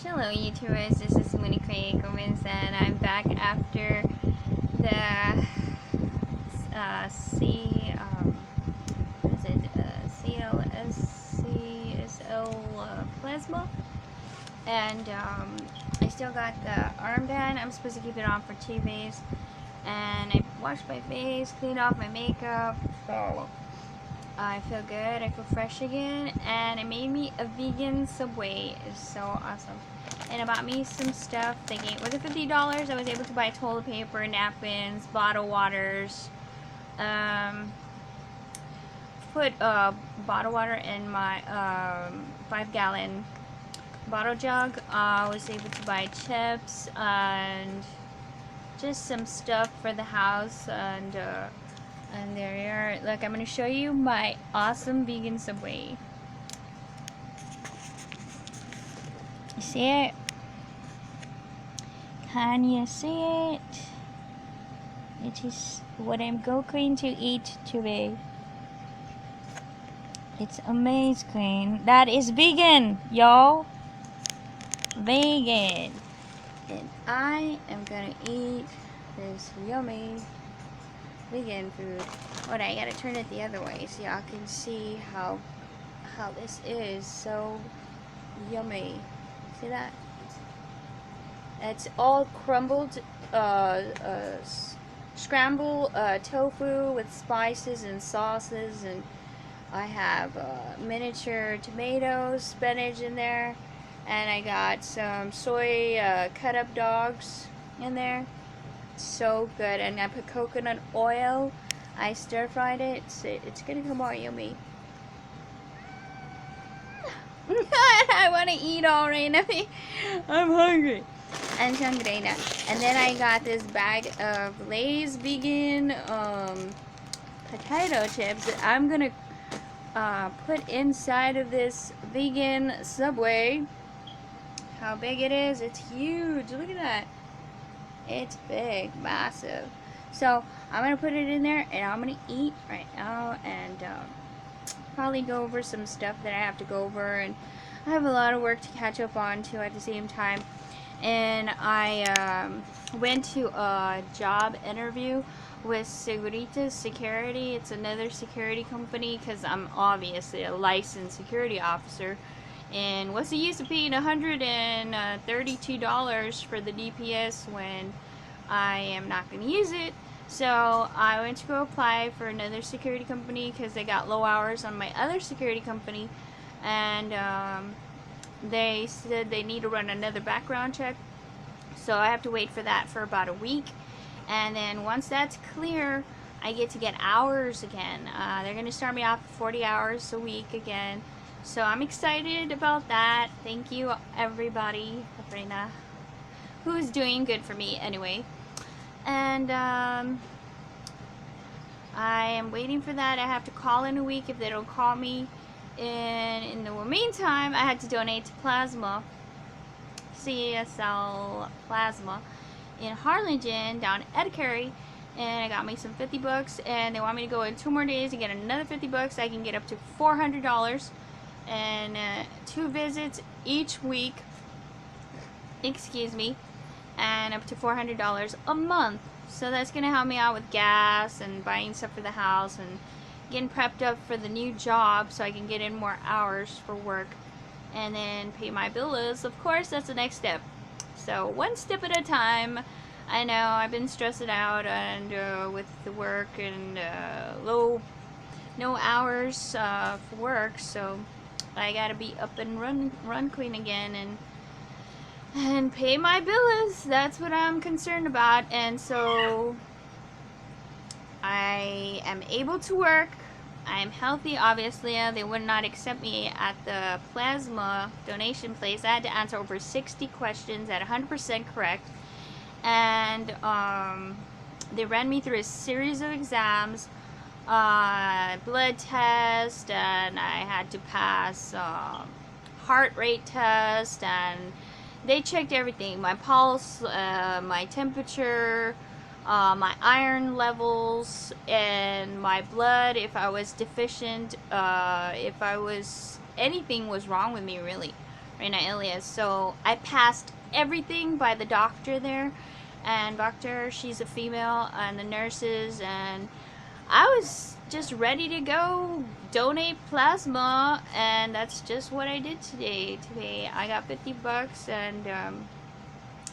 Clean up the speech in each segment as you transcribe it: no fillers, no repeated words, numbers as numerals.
Hello YouTubers, this is Monique Gomez and I'm back after the what is it, CSL plasma, and I still got the armband. I'm supposed to keep it on for 2 days, and I washed my face, cleaned off my makeup, so I feel good, I feel fresh again, and it made me a vegan Subway. It's so awesome. And I bought me some stuff. With the $50, I was able to buy toilet paper, napkins, bottled waters. Put bottled water in my 5-gallon bottle jug. I was able to buy chips and just some stuff for the house, and there you are. Look, I'm gonna show you my awesome vegan Subway. You see it? Can you see it? It is what I'm going to eat today. It's amazing. That is vegan, y'all. Vegan. And I am gonna eat this yummy vegan food. Hold on, I gotta turn it the other way so y'all can see how this is so yummy. See that? It's all crumbled scrambled tofu with spices and sauces, and I have miniature tomatoes, spinach in there, and I got some soy cut up dogs in there. So good. And I put coconut oil. I stir fried it. It's gonna come out yummy. I want to eat already. I'm hungry. I'm hungry now. And then I got this bag of Lay's vegan potato chips that I'm gonna put inside of this vegan Subway. How big it is? It's huge. Look at that. It's big, massive. So I'm gonna put it in there, and I'm gonna eat right now, and probably go over some stuff that I have to go over, and I have a lot of work to catch up on too at the same time. And I went to a job interview with Seguritas Security. It's another security company, because I'm obviously a licensed security officer. And what's the use of paying $132 for the DPS when I am not going to use it? So I went to go apply for another security company because they got low hours on my other security company, and they said they need to run another background check. So I have to wait for that for about a week, and then once that's clear, I get to get hours again. They're going to start me off at 40 hours a week again. So I'm excited about that. Thank you, everybody, Sabrina, who's doing good for me anyway. And I am waiting for that. I have to call in a week if they don't call me. And in the meantime, I had to donate to Plasma, CSL Plasma, in Harlingen, down at Edcary. And I got me some $50, and they want me to go in 2 more days and get another $50. I can get up to $400. And 2 visits each week, excuse me, and up to $400 a month. So that's gonna help me out with gas and buying stuff for the house and getting prepped up for the new job so I can get in more hours for work and then pay my bills. Of course, that's the next step. So one step at a time. I know I've been stressing out and with the work and no hours for work, so I gotta be up and run clean again and pay my bills. That's what I'm concerned about. And so I am able to work. I'm healthy, obviously. They would not accept me at the plasma donation place. I had to answer over 60 questions at 100% correct, and they ran me through a series of exams, blood test, and I had to pass heart rate test, and they checked everything: my pulse, my temperature, my iron levels, and my blood, if I was deficient, if anything was wrong with me, really. Reina Elias. So I passed everything by the doctor there, and doctor, she's a female, and the nurses, and I was just ready to go donate plasma, and that's just what I did today. Today I got 50 bucks, and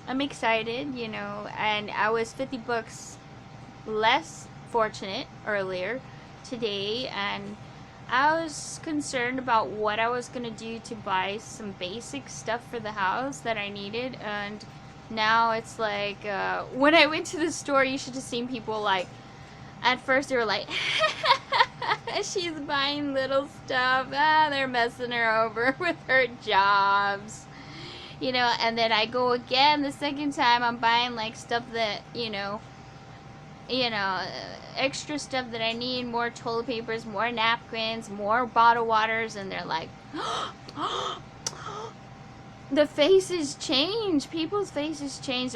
I'm excited, you know, and I was 50 bucks less fortunate earlier today, and I was concerned about what I was gonna do to buy some basic stuff for the house that I needed, and now it's like when I went to the store, you should have seen people like. At first, they were like, "She's buying little stuff. Ah, they're messing her over with her jobs." You know, and then I go again the second time. I'm buying like stuff that extra stuff that I need, more toilet papers, more napkins, more bottled waters, and they're like, the faces change. People's faces change.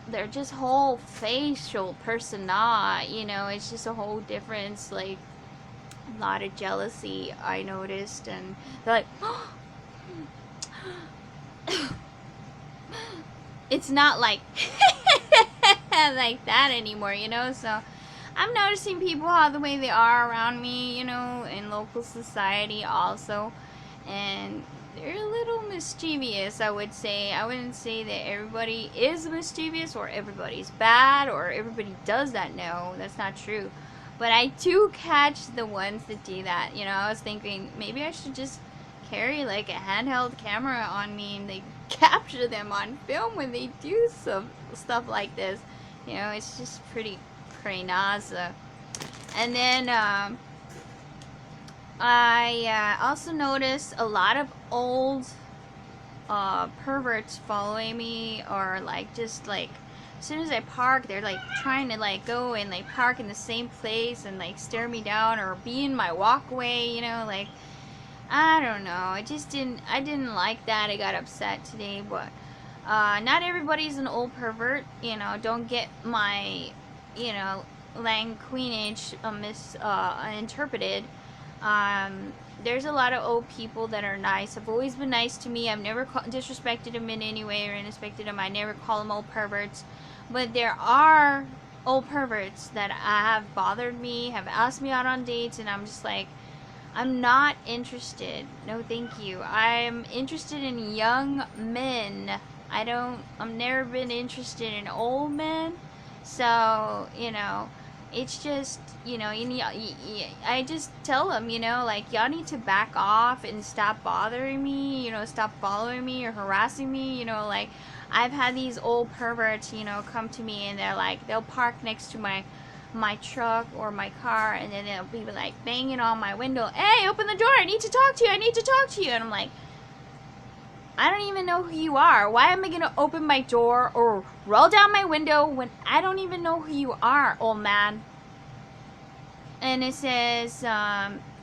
They're just whole facial persona. You know, it's just a whole difference. Like a lot of jealousy I noticed, and they're like, it's not like like that anymore, you know. So I'm noticing people how the way they are around me, you know, in local society also, and they're a little mischievous, I would say. I wouldn't say that everybody is mischievous or everybody's bad or everybody does that. No, that's not true. But I do catch the ones that do that. You know, I was thinking maybe I should just carry like a handheld camera on me and they capture them on film when they do some stuff like this. You know, it's just pretty naza. And then I also noticed a lot of old perverts following me, or like just like as soon as I park, they're like trying to like go and like park in the same place and like stare me down or be in my walkway, you know, like I don't know. I didn't like that. I got upset today, but not everybody's an old pervert, you know. Don't get my, you know, language misinterpreted. There's a lot of old people that are nice. Have always been nice to me. I've never disrespected them in any way or disrespected them. I never call them old perverts. But there are old perverts that have bothered me, have asked me out on dates, and I'm just like, I'm not interested. No, thank you. I'm interested in young men. I've never been interested in old men. So, you know, it's just, you know, I just tell them, you know, like, y'all need to back off and stop bothering me, you know, stop following me or harassing me, you know, like, I've had these old perverts, you know, come to me and they're like, they'll park next to my truck or my car, and then they'll be like banging on my window, "Hey, open the door, I need to talk to you, I need to talk to you." And I'm like, I don't even know who you are. Why am I gonna open my door or roll down my window when I don't even know who you are, old man? And it says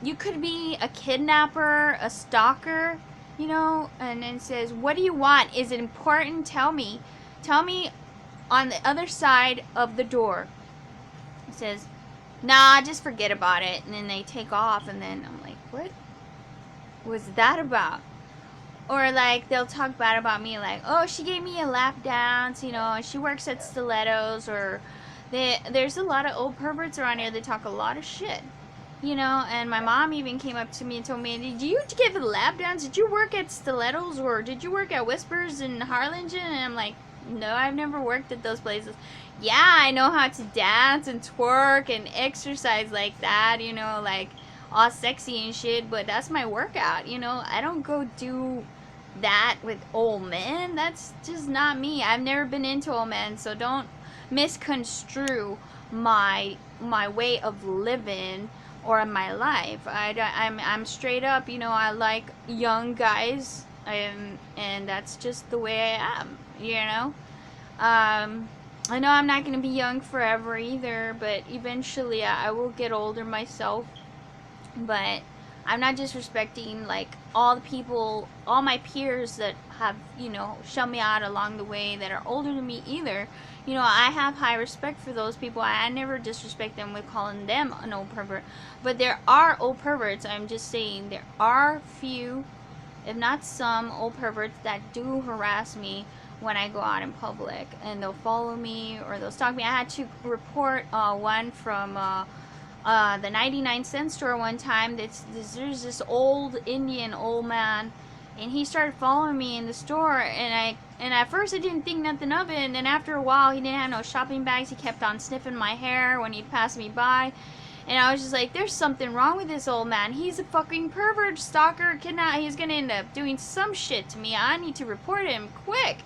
you could be a kidnapper, a stalker, you know. And then it says, what do you want? Is it important? Tell me on the other side of the door. It says, nah, just forget about it. And then they take off, and then I'm like, what was that about? Or like they'll talk bad about me, like, oh, she gave me a lap dance, you know, she works at Stilettos. Or there's a lot of old perverts around here that talk a lot of shit, you know. And my mom even came up to me and told me, did you give a lap dance? Did you work at Stilettos, or did you work at Whispers in Harlingen? And I'm like, no, I've never worked at those places. Yeah, I know how to dance and twerk and exercise like that, you know, like all sexy and shit, but that's my workout, you know. I don't go do that with old men. That's just not me. I've never been into old men, so don't misconstrue my way of living or my life. I'm straight up, you know. I like young guys, and that's just the way I am, you know. I know I'm not going to be young forever either, but eventually I will get older myself. But I'm not disrespecting like all the people, all my peers that have, you know, shut me out along the way that are older than me either. You know, I have high respect for those people. I never disrespect them with calling them an old pervert. But there are old perverts. I'm just saying there are few if not some, old perverts that do harass me when I go out in public, and they'll follow me or they'll stalk me. I had to report one from the 99-cent store one time. There's this old Indian old man, and he started following me in the store, and at first I didn't think nothing of it, and then after a while he didn't have no shopping bags. He kept on sniffing my hair when he'd pass me by, and I was just like, there's something wrong with this old man. He's a fucking pervert, stalker, kidnapper. He's gonna end up doing some shit to me. I need to report him quick.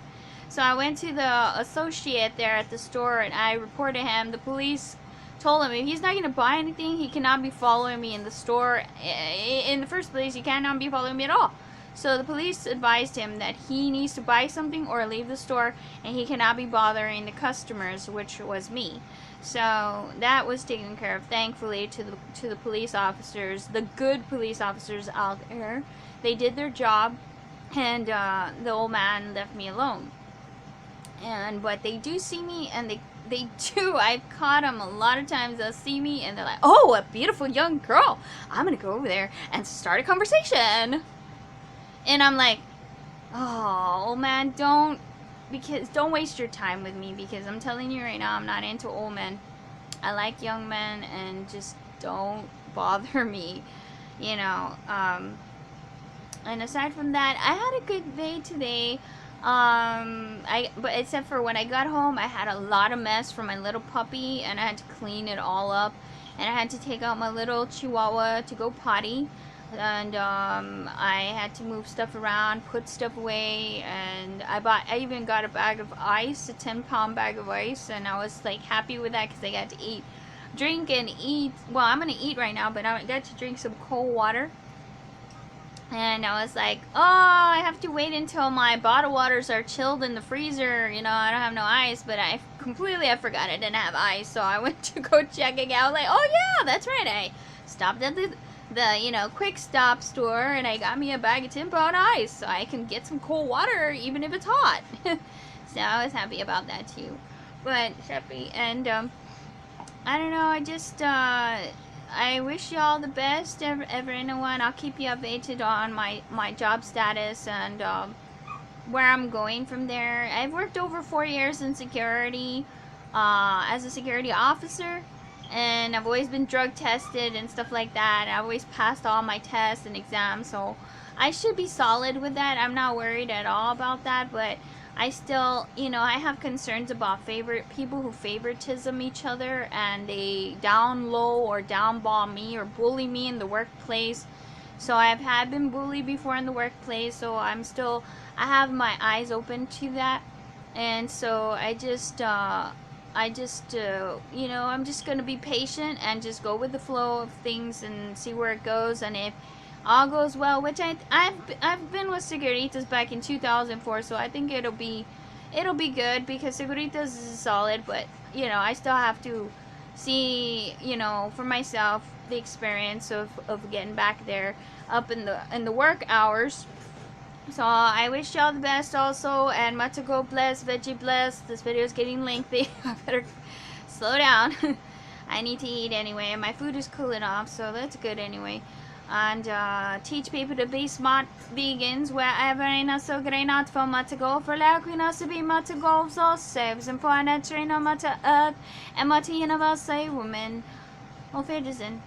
So I went to the associate there at the store and I reported him. The police told him if he's not going to buy anything, he cannot be following me in the store. In the first place, he cannot be following me at all. So the police advised him that he needs to buy something or leave the store, and he cannot be bothering the customers, which was me. So that was taken care of, thankfully, to the police officers, the good police officers out there. They did their job, and the old man left me alone. But they do see me, and they do. I've caught them a lot of times. They'll see me and they're like, oh, a beautiful young girl. I'm going to go over there and start a conversation. And I'm like, oh, old man, don't waste your time with me, because I'm telling you right now, I'm not into old men. I like young men, and just don't bother me, you know. And aside from that, I had a good day today. But except for when I got home, I had a lot of mess from my little puppy, and I had to clean it all up, and I had to take out my little chihuahua to go potty, and I had to move stuff around, put stuff away, and I even got a bag of ice, a 10-pound bag of ice, and I was like happy with that because I got to drink and eat. Well, I'm gonna eat right now, but I got to drink some cold water. And I was like, oh, I have to wait until my bottled waters are chilled in the freezer. You know, I don't have no ice, but I forgot I didn't have ice. So I went to go check it out. Like, oh yeah, that's right. I stopped at the quick stop store, and I got me a bag of 10-pound ice so I can get some cold water even if it's hot. So I was happy about that too. But happy, and I don't know, I just I wish y'all the best, everyone. I'll keep you updated on my job status and where I'm going from there. I've worked over 4 years in security as a security officer, and I've always been drug tested and stuff like that. I've always passed all my tests and exams, so I should be solid with that. I'm not worried at all about that, but I still, you know, I have concerns about people who favoritism each other, and they down low or downball me or bully me in the workplace. So I've been bullied before in the workplace, so I have my eyes open to that. And so I just you know, I'm just gonna be patient and just go with the flow of things and see where it goes. And if all goes well, which I've been with Seguritas back in 2004, so I think it'll be good, because Seguritas is solid. But you know, I still have to see, you know, for myself, the experience of getting back there up in the work hours. So I wish y'all the best also, and Matago bless, veggie bless. This video is getting lengthy. I better slow down. I need to eat anyway, and my food is cooling off, so that's good anyway. And teach people to be smart vegans wherever in a so great not for Matago, for Laquina to be Matago, so saves and for an trainer Mata Earth, and Mata Universe say women. Auf Wiedersehen.